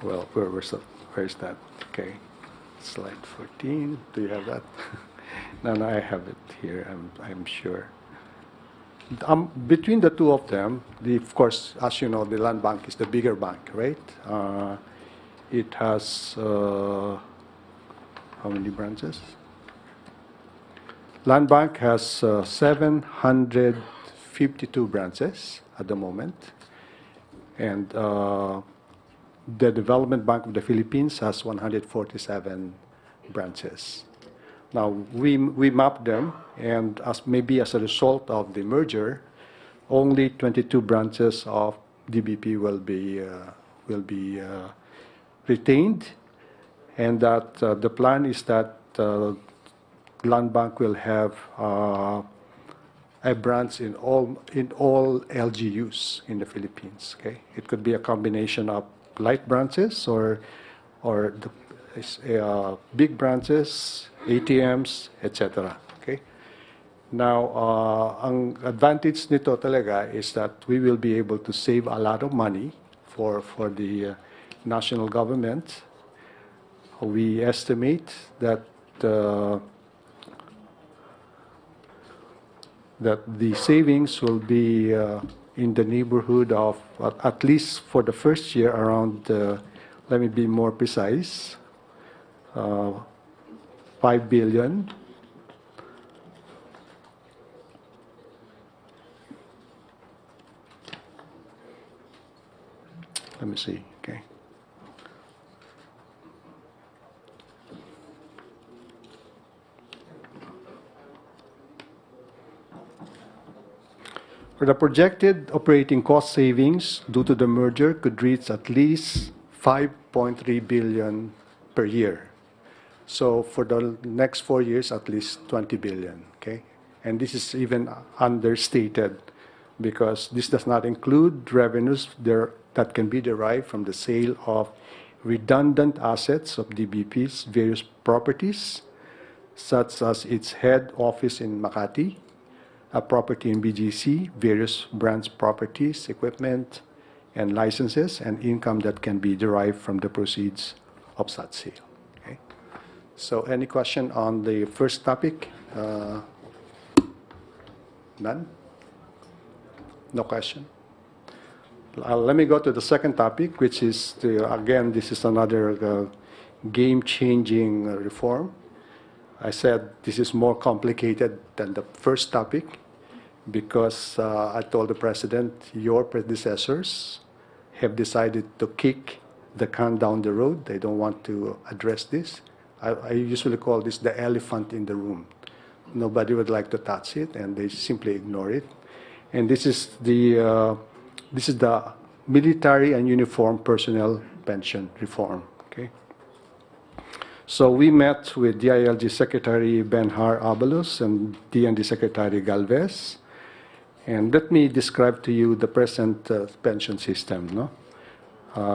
well, where's that? Okay, slide 14. Do you have that? No, I have it here. I'm sure. Between the two of them, of course, as you know, the land bank is the bigger bank, right? It has how many branches? Land bank has 752 branches at the moment, and the Development Bank of the Philippines has 147 branches. Now, we mapped them, and maybe as a result of the merger, only 22 branches of DBP will be retained, and that the plan is that Land Bank will have a branch in all LGUs in the Philippines. Okay, it could be a combination of light branches or the big branches, ATMs, etc. Okay. Now, ang advantage nito talaga is that we will be able to save a lot of money for the national government. We estimate that the savings will be in the neighborhood of, at least for the first year, around, let me be more precise, 5 billion. Let me see, okay. For the projected operating cost savings due to the merger could reach at least 5.3 billion per year. So for the next 4 years, at least 20 billion, okay? And this is even understated because this does not include revenues that can be derived from the sale of redundant assets of DBP's various properties, such as its head office in Makati, a property in BGC, various branch properties, equipment, and licenses, and income that can be derived from the proceeds of such sale. Okay. So any question on the first topic? None? No question? Let me go to the second topic, which is, again, this is another game-changing reform. I said this is more complicated than the first topic because I told the President, your predecessors have decided to kick the can down the road. They don't want to address this. I usually call this the elephant in the room. Nobody would like to touch it, and they simply ignore it. And this is the military and uniform personnel pension reform. Okay. So we met with DILG Secretary Benhar Abalos and DND Secretary Galvez. And let me describe to you the present pension system. No?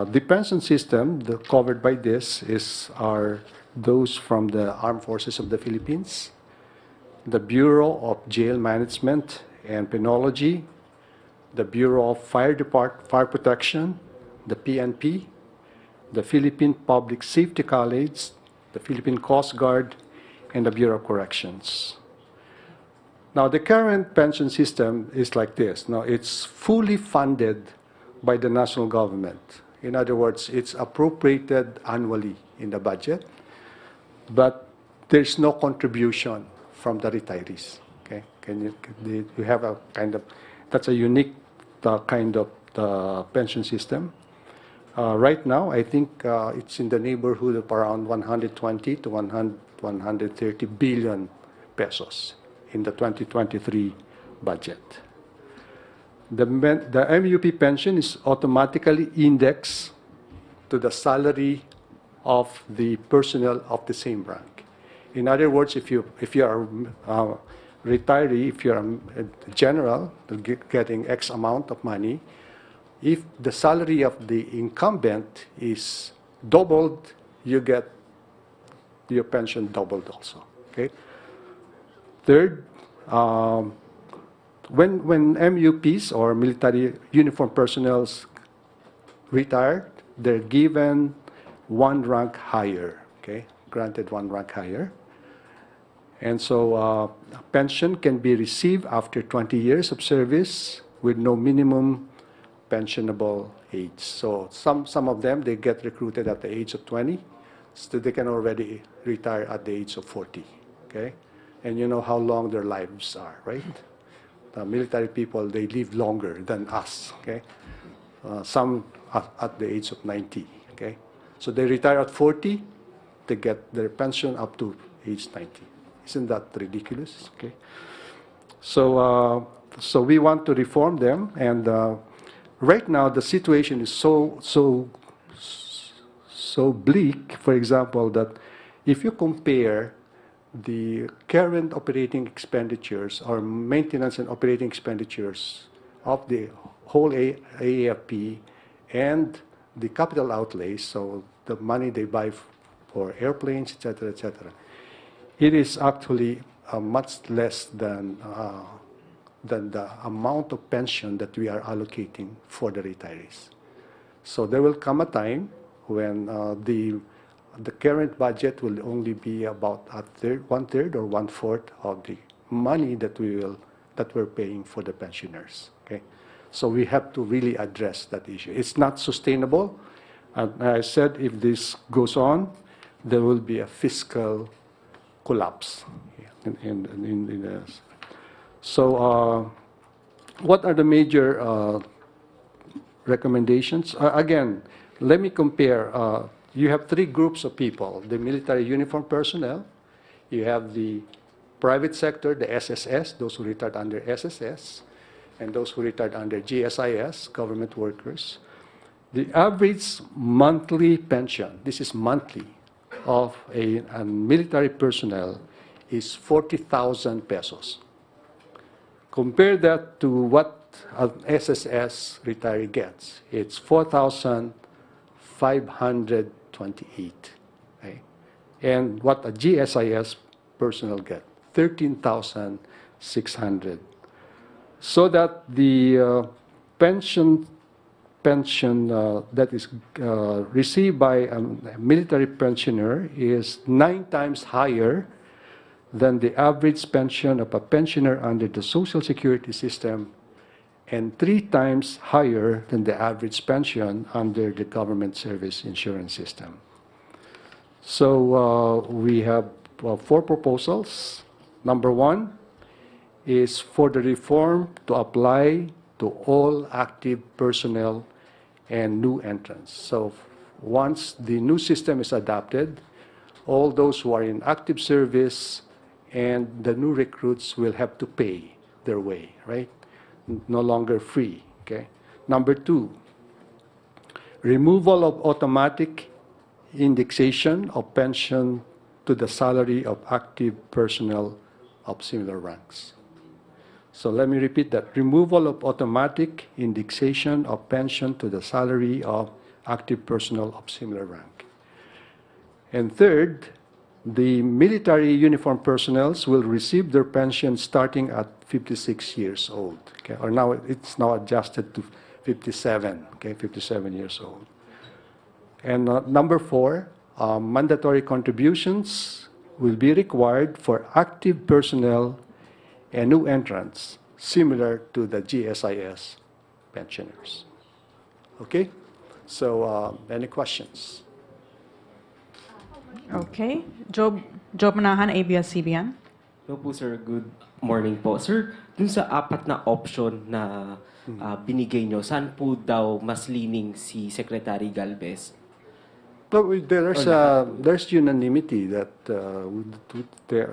The pension system covered by this are those from the Armed Forces of the Philippines, the Bureau of Jail Management and Penology, the Bureau of Fire Protection, the PNP, the Philippine Public Safety College, the Philippine Coast Guard, and the Bureau of Corrections. Now, the current pension system is like this. Now, it's fully funded by the national government. In other words, it's appropriated annually in the budget, but there's no contribution from the retirees. Okay, you have a kind of, that's a unique kind of pension system. Right now, I think it's in the neighborhood of around 120 to 130 billion pesos in the 2023 budget. The MUP pension is automatically indexed to the salary of the personnel of the same rank. In other words, if you are a retiree, if you're a general getting X amount of money, if the salary of the incumbent is doubled, you get your pension doubled also. Okay. Third, when MUPs or military uniform personnel retire, they're given one rank higher, okay? Granted one rank higher. And so pension can be received after 20 years of service with no minimum pensionable age. So some of them, they get recruited at the age of 20, so they can already retire at the age of 40, okay? And you know how long their lives are, right? The military people, they live longer than us, okay? Some at the age of 90, okay? So they retire at 40, they get their pension up to age 90. Isn't that ridiculous? Okay. So we want to reform them, and right now the situation is so bleak. For example, that if you compare the current operating expenditures or maintenance and operating expenditures of the whole AAFP and the capital outlays, so the money they buy for airplanes, etc., it is actually much less than the amount of pension that we are allocating for the retirees. So there will come a time when the current budget will only be about one third or one fourth of the money that we're paying for the pensioners. Okay, so we have to really address that issue. It's not sustainable, and I said if this goes on, there will be a fiscal collapse. So what are the major recommendations? Again, let me compare. You have three groups of people: the military uniform personnel, you have the private sector, the SSS, those who retired under SSS, and those who retired under GSIS, government workers. The average monthly pension, this is monthly, of a military personnel is 40,000 pesos. Compare that to what an SSS retiree gets. It's 4,528. Okay? And what a GSIS personnel get, 13,600. So that the pension that is received by a military pensioner is 9 times higher than the average pension of a pensioner under the Social Security system, and 3 times higher than the average pension under the government service insurance system. So we have 4 proposals. Number 1 is for the reform to apply to all active personnel and new entrants. So once the new system is adopted, all those who are in active service and the new recruits will have to pay their way, right? No longer free, okay? Number 2, removal of automatic indexation of pension to the salary of active personnel of similar ranks. So let me repeat that. Removal of automatic indexation of pension to the salary of active personnel of similar rank. And third, the military uniform personnel will receive their pension starting at 56 years old. Okay? Or now it's now adjusted to 57, okay, 57 years old. And number 4, mandatory contributions will be required for active personnel and new entrants, similar to the GSIS pensioners. Okay? So, any questions? Okay. Job Manahan, ABS-CBN. Hello po, sir. Good morning po. Sir, dun sa 4 na option na binigay nyo, saan po daw mas leaning si Secretary Galvez? No, there's unanimity that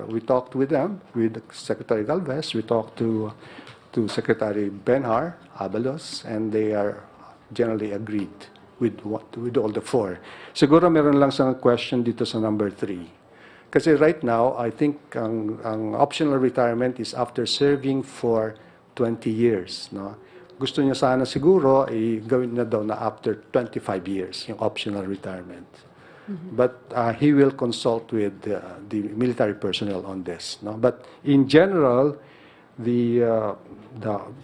we talked with them, with Secretary Galvez, we talked to Secretary Benhar, Abalos, and they are generally agreed with all the 4. Siguro meron lang sa question dito sa number 3. Kasi right now, I think ang optional retirement is after serving for 20 years, no? Gusto niya sana siguro gawin na daw na after 25 years yung optional retirement. But he will consult with the military personnel on this, no? But in general, the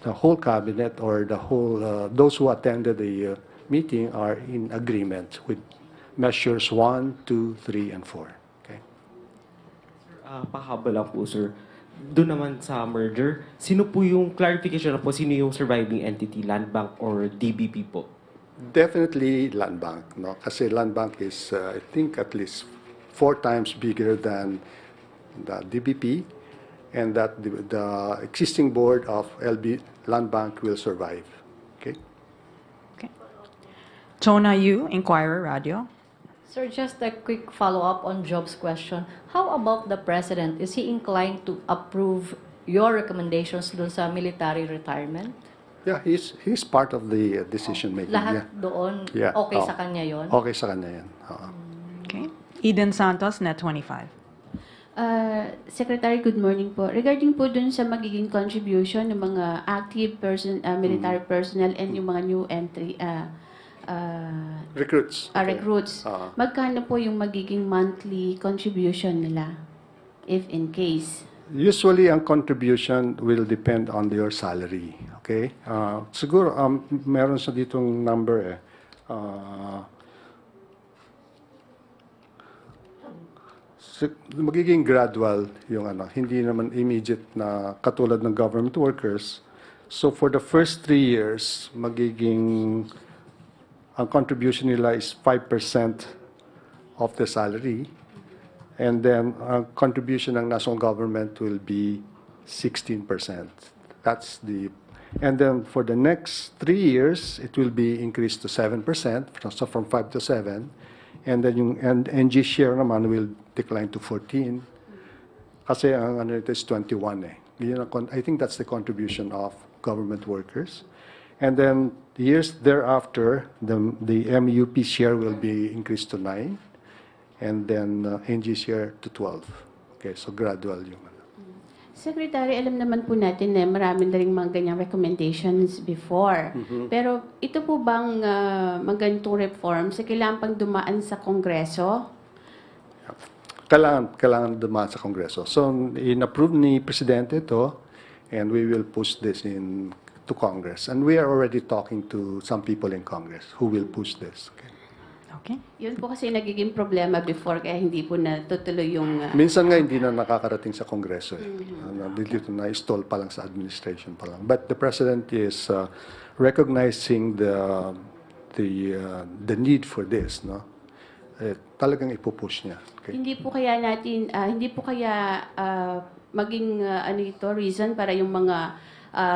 whole cabinet or the whole those who attended the meeting are in agreement with measures 1, 2, 3, and 4. Okay? Pakahaba lang po, sir. Doon naman sa merger, sino po yung clarification na po, sino yung surviving entity, Land Bank or DBP po? Definitely Land Bank, no? Kasi Land Bank is, I think, at least 4 times bigger than the DBP, and that the existing board of Land Bank will survive. Okay? Okay. Chona Yu, Inquirer Radio. Sir, just a quick follow-up on Job's question. How about the President? Is he inclined to approve your recommendations dun sa military retirement? Yeah, he's part of the decision making. Lahat doon, Yeah. okay Oh. sa kanya yon? Okay sa kanya yan. Oo. Okay. Eden Santos, Net 25. Secretary, good morning po. Regarding po dun sa magiging contribution ng mga active military personnel and yung mga new entry Recruits. recruits, Ah. magkano po yung magiging monthly contribution nila if in case? Usually, ang contribution will depend on your salary. Okay? Siguro, meron sa ditong number eh. Magiging gradual yung ano, hindi naman immediate na katulad ng government workers. So, for the first 3 years, ang contribution nila is 5% of the salary. And then, ang contribution ng national government will be 16%. And then for the next 3 years, it will be increased to 7%, so from 5 to 7. And then yung NG share naman will decline to 14. Kasi ang ano ito is 21 eh. I think that's the contribution of government workers. And then years thereafter, the MUP share will be increased to 9, and then NG share to 12. Okay, so gradual yung ano. Secretary, alam naman po natin na marami na rin mga ganyang recommendations before. Pero ito po bang mga ganitong reforms kailangan pang dumaan sa Kongreso? Kailangan dumaan sa Kongreso. So, in-approve ni Presidente ito, and we will push this to Congress. And we are already talking to some people in Congress who will push this. Okay? Okay. Yun po kasi nagiging problema before kaya hindi po natutuloy yung... Minsan nga hindi na nakakarating sa Kongreso. Dito na install pa lang sa administration pa lang. But the President is recognizing the need for this, no? Talagang ipupush niya. Okay? Hindi po kaya maging ano ito, reason para yung mga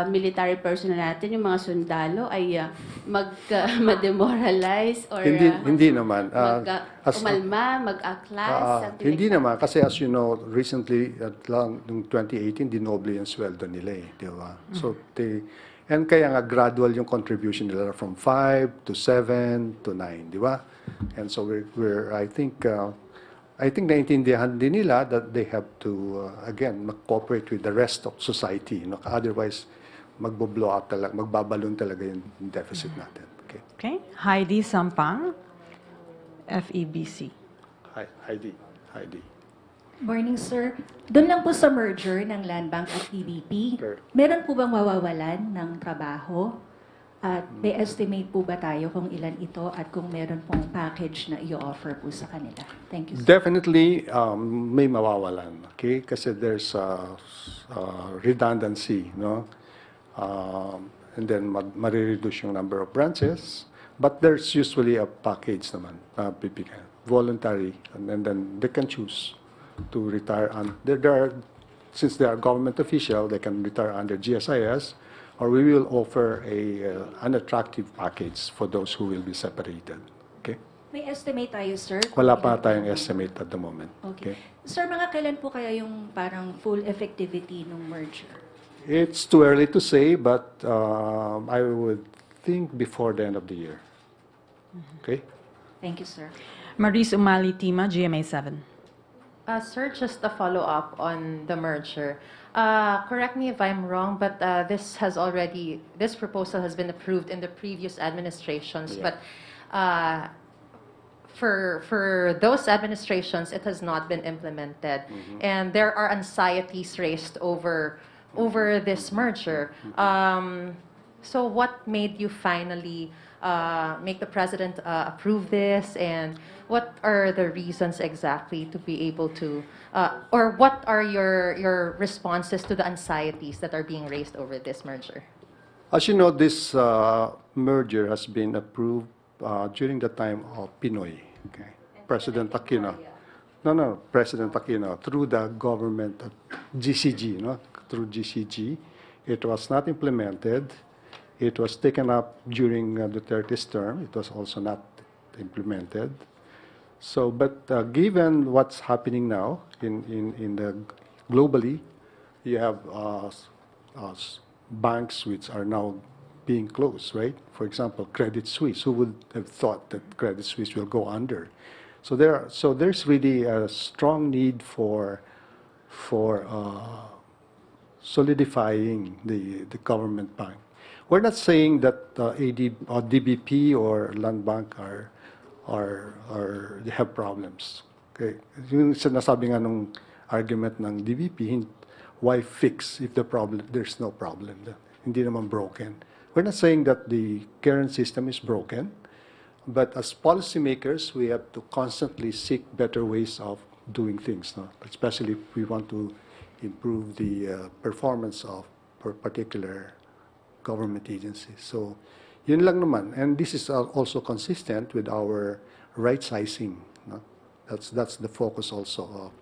military personnel natin, yung mga sundalo ay ma-demoralize or Hindi naman. umalma, mag-a-class. Hindi naman. Kasi as you know, recently, noong 2018, dinoble yung sweldo nila eh. Di ba? So, and kaya nga gradual yung contribution nila from 5 to 7 to 9. Di ba? And so, I think naintindihan din nila that they have to, again, mag-cooperate with the rest of society. No? Otherwise, magbo-blow up talaga, magbabalon talaga yung deficit natin. Okay? Okay. Heidi Sampang, FEBC. Hi, Heidi. Morning, sir. Doon lang po sa merger ng Land Bank at DBP, meron po bang mawawalan ng trabaho? At may estimate po ba tayo kung ilan ito at kung meron pong package na i-offer po sa kanila? Thank you, sir. Definitely, may mawawalan. Okay? Kasi there's redundancy, no? And then marireduce yung number of branches. But there's usually a package naman na bibigyan. Voluntary. And then they can choose to retire. Since they are government official, they can retire under GSIS, or we will offer an attractive package for those who will be separated. Okay? May estimate tayo, sir? Wala pa tayong estimate at the moment. Okay. Sir, mga kailan po kaya yung parang full effectivity ng merger? It's too early to say, but I would think before the end of the year. Okay? Thank you, sir. Maris Umali Tima, GMA 7. Sir, just a follow-up on the merger. Correct me if I'm wrong, but this proposal has been approved in the previous administrations. Yeah. But for those administrations, it has not been implemented, and there are anxieties raised over this merger. So, what made you finally make the president approve this? And what are the reasons exactly to be able to, or what are your responses to the anxieties that are being raised over this merger? As you know, this merger has been approved during the time of Pinoy, okay? President Aquino. No, President Aquino, through the government of GCG, through GCG. It was not implemented. It was taken up during Duterte's term. It was also not implemented. So, but given what's happening now in the globally, you have banks which are now being closed, right? For example, Credit Suisse. Who would have thought that Credit Suisse will go under? So there's really a strong need for solidifying the government bank. We're not saying that DBP or Land Bank they have problems. Okay, yung sinasabi nga nung argument ng DBP, why fix if there's no problem? Hindi naman broken. We're not saying that the current system is broken. But as policymakers, we have to constantly seek better ways of doing things, especially if we want to improve the performance of particular government agencies. So, yun lang naman. And this is also consistent with our right-sizing. That's the focus also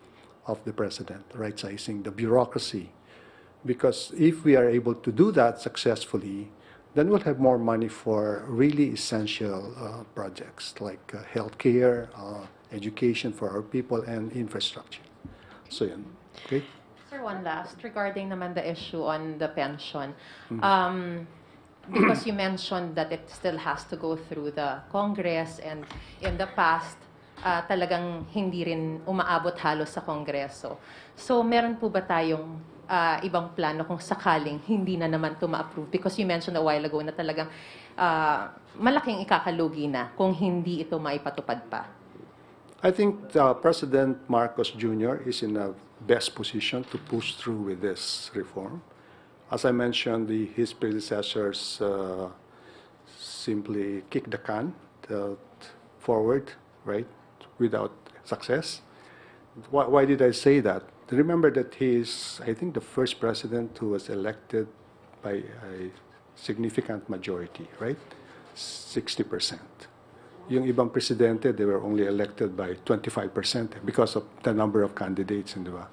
of the president, right-sizing the bureaucracy. Because if we are able to do that successfully, then we'll have more money for really essential projects like healthcare, education for our people, and infrastructure. So, yan. Okay? Sir, one last regarding naman the issue on the pension. Because you mentioned that it still has to go through the Congress, and in the past, talagang hindi rin umaabot halos sa Kongreso. So, meron po ba tayong ibang plano kung sakaling hindi na naman ito ma-approve? Because you mentioned a while ago na talagang malaking ikakalugi na kung hindi ito maipatupad pa. I think President Marcos Jr. is in the best position to push through with this reform. As I mentioned, his predecessors simply kicked the can forward, right, without success. Why did I say that? Remember that he is, I think, the first president who was elected by a significant majority, right? 60%. Yung ibang presidente, they were only elected by 25% because of the number of candidates, di ba?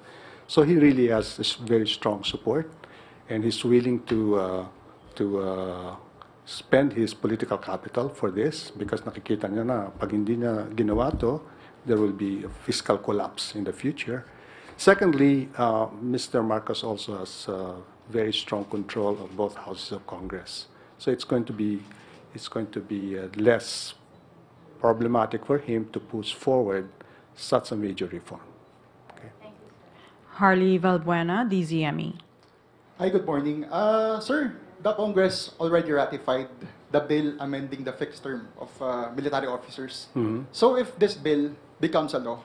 So he really has this very strong support, and he's willing to spend his political capital for this because nakikita niya na pag hindi niya ginawa to, there will be a fiscal collapse in the future. Secondly, Mr. Marcos also has very strong control of both houses of Congress. So it's going to be less problematic for him to push forward such a major reform. Okay. Harley Valbuena, DZME. Hi, good morning. Sir, the Congress already ratified the bill amending the fixed term of military officers. So if this bill becomes a law,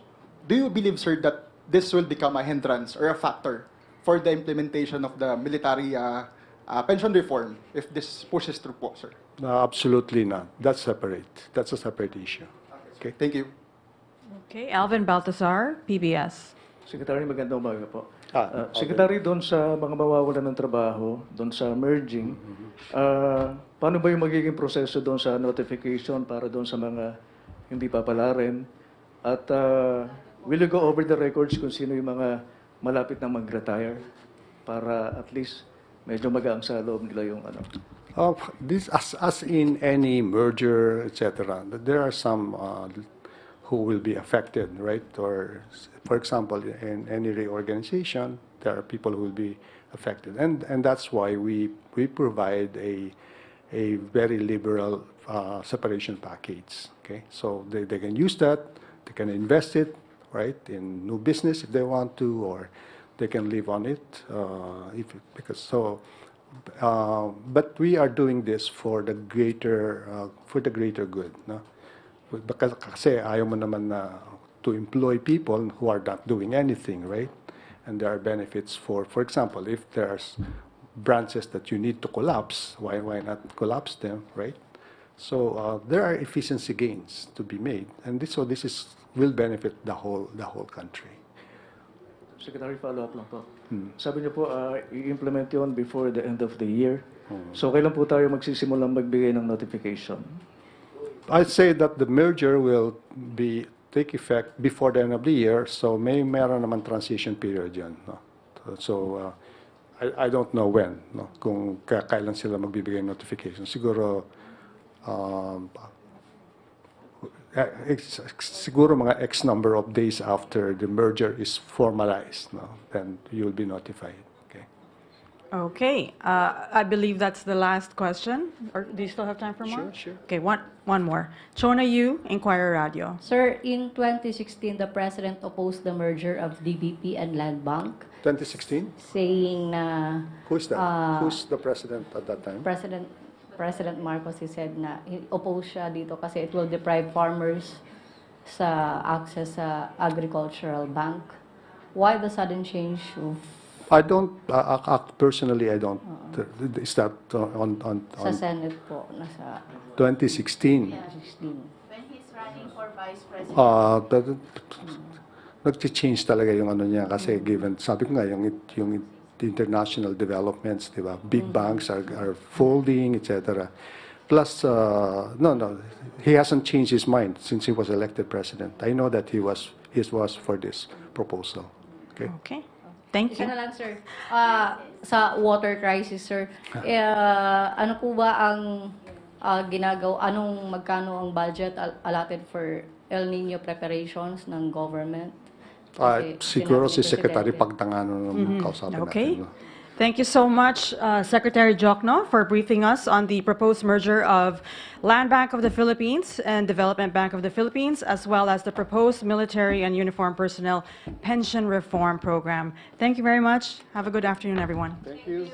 do you believe, sir, that this will become a hindrance or a factor for the implementation of the military pension reform if this pushes through po, sir? Absolutely not. That's separate. That's a separate issue. Okay. Thank you. Okay, Alvin Baltazar, PBS. Secretary, magandang umaga po. Secretary, doon sa mga mawawalan ng trabaho, doon sa merging, paano ba yung magiging proseso doon sa notification para doon sa mga hindi papalarin? At will you go over the records kung sino yung mga malapit na mag-retire para at least medyo magaang sa loob nila yung ano? This, as in any merger, etc., there are some who will be affected, right? Or, for example, in any reorganization, there are people who will be affected, and that's why we provide a very liberal separation package. Okay, so they can use that, they can invest it, right, in new business if they want to, or they can live on it but we are doing this for the greater good, no? Because kasi ayaw mo naman na to employ people who are not doing anything, right? And there are benefits for example, if there's branches that you need to collapse, why not collapse them, right? So there are efficiency gains to be made, and this will benefit the whole country. Secretary, follow-up lang po. Sabi niyo po, i-implement yun before the end of the year. So, kailan po tayo magsisimulang magbigay ng notification? I'd say that the merger will take effect before the end of the year, so meron naman transition period yan. No? So, I don't know when, no? Kung kailan sila magbibigay notification. Siguro, siguro mga X number of days after the merger is formalized, no? Then you'll be notified. Okay. Okay. I believe that's the last question. Or do you still have time for more? Sure. Okay, one more. Chona Yu, Inquirer Radio. Sir, in 2016, the President opposed the merger of DBP and Land Bank, 2016? saying na Who's that? Who's the president at that time? President Marcos, he said na oppose siya dito kasi it will deprive farmers sa access sa agricultural bank. Why the sudden change of... I don't, personally, I don't. Is that on Sa Senate po, nasa 2016? 2016. When he's running for Vice President. Nag-change talaga yung ano niya kasi given, sabi ko nga, yung international developments, di ba? Big banks are folding, etc. Plus, no, he hasn't changed his mind since he was elected president. I know that he was for this proposal. Okay. Okay. Thank you. Isa na lang, sir. Sa water crisis, sir, ano po ba ang ginagawa, magkano ang budget allotted for El Nino preparations ng government? Siguro si sinabi ni Secretary Presidente. Pagtangano ng kausapin Okay. natin. No? Thank you so much, Secretary Diokno, for briefing us on the proposed merger of Land Bank of the Philippines and Development Bank of the Philippines, as well as the proposed military and uniformed personnel pension reform program. Thank you very much. Have a good afternoon, everyone. Thank you.